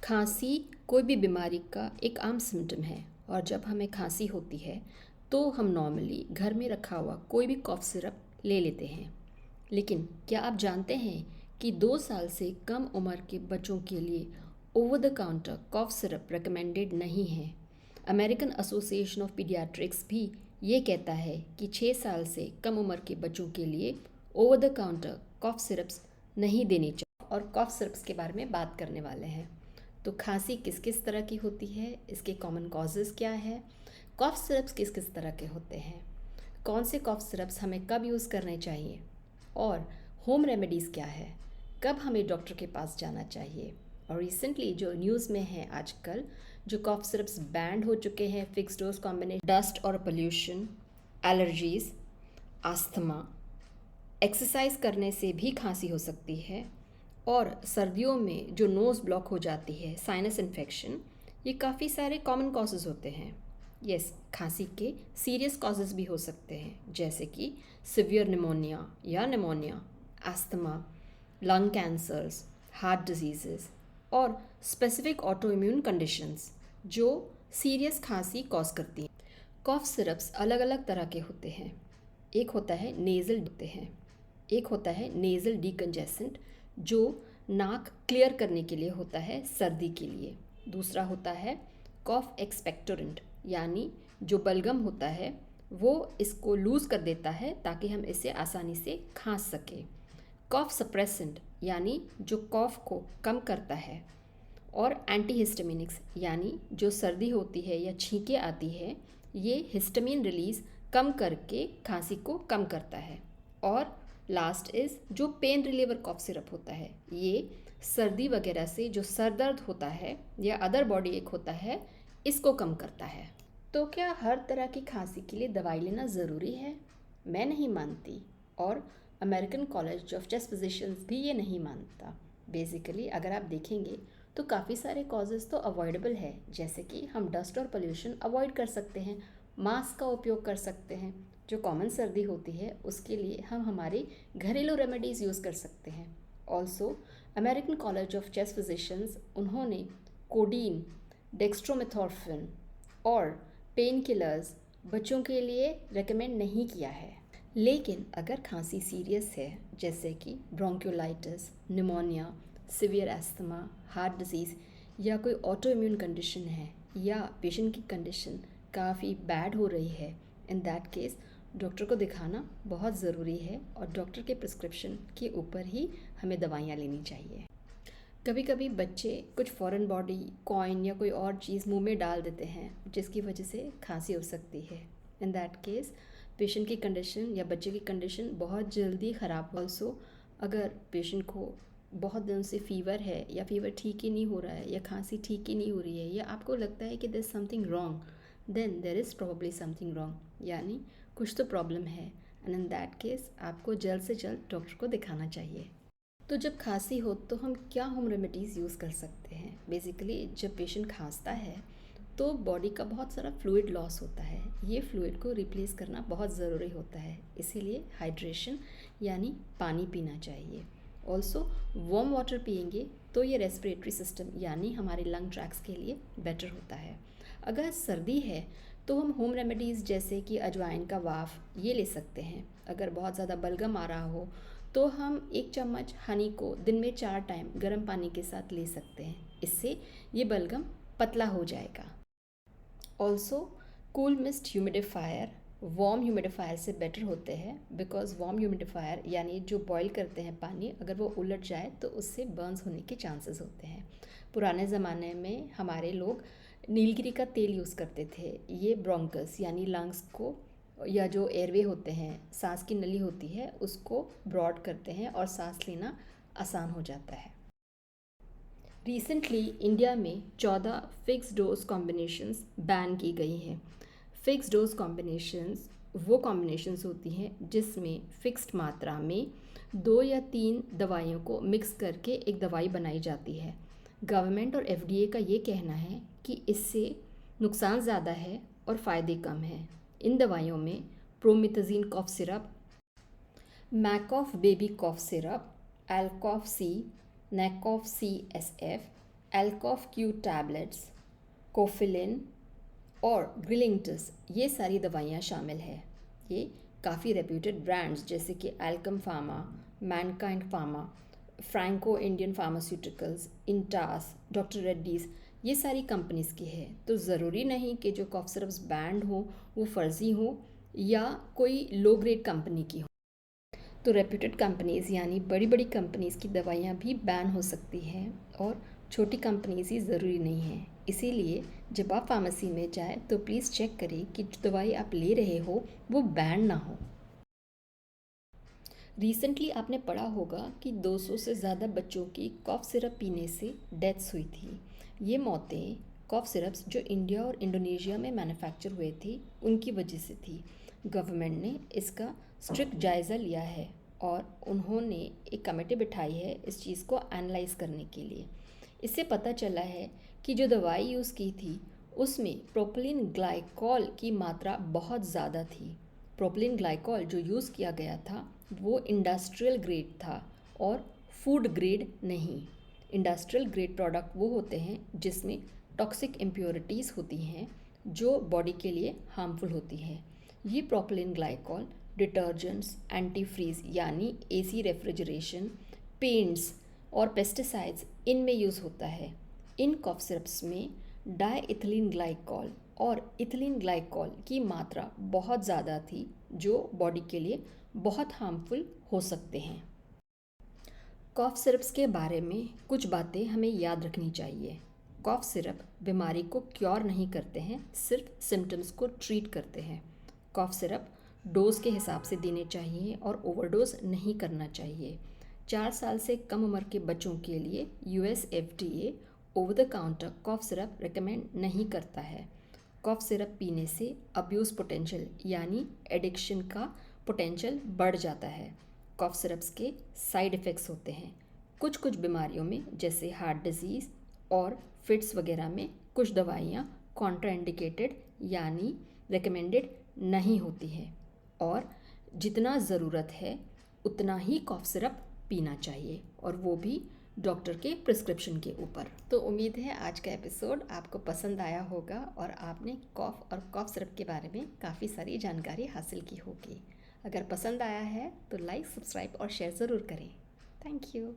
खांसी कोई भी बीमारी का एक आम सिम्टम है और जब हमें खांसी होती है तो हम नॉर्मली घर में रखा हुआ कोई भी कॉफ़ सिरप ले लेते हैं। लेकिन क्या आप जानते हैं कि 2 साल से कम उम्र के बच्चों के लिए over the counter cough syrup recommended नहीं है। अमेरिकन एसोसिएशन ऑफ पीडियाट्रिक्स भी ये कहता है कि 6 साल से कम उम्र के बच्चों के लिए over the counter cough syrups नहीं देनी चाहिए और कॉफ़ सिरप्स के बारे में बात करने वाले हैं। तो खांसी किस किस तरह की होती है, इसके कॉमन कॉजेज़ क्या है, कॉफ़ सिरप्स किस किस तरह के होते हैं, कौन से कॉफ़ सिरप्स हमें कब यूज़ करने चाहिए और होम रेमेडीज़ क्या है, कब हमें डॉक्टर के पास जाना चाहिए। और रिसेंटली जो न्यूज़ में है आजकल जो कॉफ़ सिरप्स बैंड हो चुके हैं, फिक्स डोज कॉम्बिनेशन, डस्ट और पोल्यूशन, एलर्जीज़, आस्थमा, एक्सरसाइज करने से भी खांसी हो सकती है और सर्दियों में जो नोज़ ब्लॉक हो जाती है, साइनस इन्फेक्शन, ये काफ़ी सारे कॉमन कॉजेज़ होते हैं। यस, खांसी के सीरियस कॉजेज़ भी हो सकते हैं जैसे कि सिवियर निमोनिया या pneumonia, asthma, lung cancers, heart diseases और स्पेसिफिक ऑटो इम्यून कंडीशंस जो सीरियस खांसी कॉज करती हैं। कॉफ़ सिरप्स अलग अलग तरह के होते हैं। एक होता है नेज़ल होते हैं, एक होता है नेज़ल डीकंजेसेंट जो नाक क्लियर करने के लिए होता है सर्दी के लिए। दूसरा होता है कॉफ एक्सपेक्टोरेंट यानी जो बलगम होता है वो इसको लूज़ कर देता है ताकि हम इसे आसानी से खांस सकें। कॉफ सप्रेसेंट यानी जो कॉफ को कम करता है और एंटीहिस्टामिनिक्स यानी जो सर्दी होती है या छींकें आती है ये हिस्टामिन रिलीज़ कम करके खांसी को कम करता है। और लास्ट इज़ जो पेन रिलीवर कॉफ सिरप होता है, ये सर्दी वगैरह से जो सर दर्द होता है या अदर बॉडी एक होता है इसको कम करता है। तो क्या हर तरह की खांसी के लिए दवाई लेना ज़रूरी है? मैं नहीं मानती और American college of chest physicians भी ये नहीं मानता। बेसिकली अगर आप देखेंगे तो काफ़ी सारे कॉजेज़ तो अवॉइडेबल है, जैसे कि हम डस्ट और पोल्यूशन अवॉइड कर सकते हैं, मास्क का उपयोग कर सकते हैं, जो कॉमन सर्दी होती है उसके लिए हम हमारे घरेलू रेमेडीज़ यूज़ कर सकते हैं। Also American college of chest physicians उन्होंने कोडीन, डेक्स्ट्रोमेथॉर्फिन और पेन किलर्स बच्चों के लिए रेकमेंड नहीं किया है। लेकिन अगर खांसी सीरियस है जैसे कि bronchiolitis, pneumonia, severe asthma, heart disease या कोई ऑटो इम्यून कंडीशन है या पेशेंट की कंडीशन काफ़ी बैड हो रही है, इन दैट केस डॉक्टर को दिखाना बहुत ज़रूरी है और डॉक्टर के प्रिस्क्रिप्शन के ऊपर ही हमें दवाइयाँ लेनी चाहिए। कभी कभी बच्चे कुछ फॉरेन बॉडी कॉइन या कोई और चीज़ मुंह में डाल देते हैं जिसकी वजह से खांसी हो सकती है। इन दैट केस पेशेंट की कंडीशन या बच्चे की कंडीशन बहुत जल्दी ख़राब। ऑल्सो अगर पेशेंट को बहुत दिनों से फ़ीवर है या फ़ीवर ठीक ही नहीं हो रहा है या खांसी ठीक ही नहीं हो रही है या आपको लगता है कि there is something wrong, then there is probably something wrong, यानी कुछ तो प्रॉब्लम है एंड इन दैट केस आपको जल्द से जल्द डॉक्टर को दिखाना चाहिए। तो जब खांसी हो तो हम क्या होम रेमेडीज़ यूज़ कर सकते हैं? बेसिकली जब पेशेंट खांसता है तो बॉडी का बहुत सारा फ्लूइड लॉस होता है, ये फ्लूइड को रिप्लेस करना बहुत ज़रूरी होता है, इसीलिए हाइड्रेशन यानी पानी पीना चाहिए। ऑल्सो वार्म वाटर पियेंगे तो ये रेस्पिरेटरी सिस्टम यानी हमारे लंग ट्रैक्स के लिए बेटर होता है। अगर सर्दी है तो हम होम रेमेडीज़ जैसे कि अजवाइन का वाफ ये ले सकते हैं। अगर बहुत ज़्यादा बलगम आ रहा हो तो हम 1 चम्मच हनी को दिन में 4 टाइम गर्म पानी के साथ ले सकते हैं, इससे ये बलगम पतला हो जाएगा। Also cool mist humidifier warm humidifier से बेटर होते हैं बिकॉज वार्म ह्यूमिडिफायर यानी जो बॉईल करते हैं पानी, अगर वो उलट जाए तो उससे बर्न्स होने के चांसेस होते हैं। पुराने ज़माने में हमारे लोग नीलगिरी का तेल यूज़ करते थे, ये ब्रोंकस यानी लंग्स को या जो एयरवे होते हैं, सांस की नली होती है उसको ब्रॉड करते हैं और सांस लेना आसान हो जाता है। रिसेंटली इंडिया में 14 फिक्स डोज कॉम्बिनेशंस बैन की गई हैं। फिक्स डोज कॉम्बिनेशंस वो कॉम्बिनेशंस होती हैं जिसमें फिक्स्ड मात्रा में 2 या 3 दवाइयों को मिक्स करके एक दवाई बनाई जाती है। गवर्नमेंट और एफडीए का ये कहना है कि इससे नुकसान ज़्यादा है और फ़ायदे कम हैं। इन दवाइयों में प्रोमिथाज़ीन कॉफ सिरप, मैकॉफ बेबी कॉफ सिरप, एल्कॉफ सी, नैकॉफ सी एस एफ, एल्कॉफ क्यू टैबलेट्स, कोफिलिन और ग्रिलिंगटस, ये सारी दवाइयाँ शामिल है। ये काफ़ी रेप्यूटेड ब्रांड्स जैसे कि Alkem pharma, Mankind pharma, Franco Indian pharmaceuticals, Intas, doctor Reddy's, ये सारी कंपनीज़ की है। तो ज़रूरी नहीं कि जो कॉफ सिरप्स बैंड हो वो फर्जी हो या कोई लो ग्रेड कंपनी की हो। तो रेप्यूटेड कंपनीज़ यानी बड़ी बड़ी कंपनीज़ की दवाइयाँ भी बैन हो सकती हैं और छोटी कंपनीज़ ही ज़रूरी नहीं है। इसीलिए जब आप फार्मेसी में जाएं तो प्लीज़ चेक करें कि जो दवाई आप ले रहे हो वो बैन ना हो। रिसेंटली आपने पढ़ा होगा कि 200 से ज़्यादा बच्चों की कॉफ सिरप पीने से डेथ्स हुई थी। ये मौतें कॉफ सिरप्स जो इंडिया और इंडोनेशिया में मैन्युफैक्चर हुए थे उनकी वजह से थी। गवर्नमेंट ने इसका स्ट्रिक्ट जायज़ा लिया है और उन्होंने एक कमेटी बिठाई है इस चीज़ को एनालाइज करने के लिए। इससे पता चला है कि जो दवाई यूज़ की थी उसमें प्रोपिलीन ग्लाइकॉल की मात्रा बहुत ज़्यादा थी। प्रोपिलीन ग्लाइकॉल जो यूज़ किया गया था वो इंडस्ट्रियल ग्रेड था और फूड ग्रेड नहीं। इंडस्ट्रियल ग्रेड प्रोडक्ट वो होते हैं जिसमें टॉक्सिक इम्प्योरिटीज़ होती हैं जो बॉडी के लिए हार्मफुल होती हैं। ये प्रोपिलीन ग्लाइकॉल डिटर्जेंट्स, एंटीफ्रीज यानी एसी रेफ्रिजरेशन, पेंट्स और पेस्टिसाइड्स इनमें यूज़ होता है। इन कॉफ सिरप्स में डाईइथिलीन ग्लाइकॉल और इथिलीन ग्लाइकॉल की मात्रा बहुत ज़्यादा थी जो बॉडी के लिए बहुत हार्मफुल हो सकते हैं। कॉफ सिरप्स के बारे में कुछ बातें हमें याद रखनी चाहिए। कॉफ सिरप बीमारी को क्योर नहीं करते हैं, सिर्फ सिम्टम्स को ट्रीट करते हैं। कॉफ सिरप डोज के हिसाब से देने चाहिए और ओवरडोज नहीं करना चाहिए। 4 साल से कम उम्र के बच्चों के लिए US FDA over the counter cough syrup recommend नहीं करता है। कॉफ सिरप पीने से अब्यूज़ पोटेंशियल यानी एडिक्शन का पोटेंशियल बढ़ जाता है। कॉफ सिरप्स के साइड इफ़ेक्ट्स होते हैं कुछ कुछ बीमारियों में, जैसे हार्ट डिजीज़ और फिट्स वगैरह में कुछ दवाइयाँ कॉन्ट्राइंडिकेटेड यानी रिकमेंडेड नहीं होती है और जितना ज़रूरत है उतना ही कॉफ सिरप पीना चाहिए और वो भी डॉक्टर के प्रिस्क्रिप्शन के ऊपर। तो उम्मीद है आज का एपिसोड आपको पसंद आया होगा और आपने कॉफ़ और कॉफ सिरप के बारे में काफ़ी सारी जानकारी हासिल की होगी। अगर पसंद आया है तो लाइक, सब्सक्राइब और शेयर ज़रूर करें। Thank you.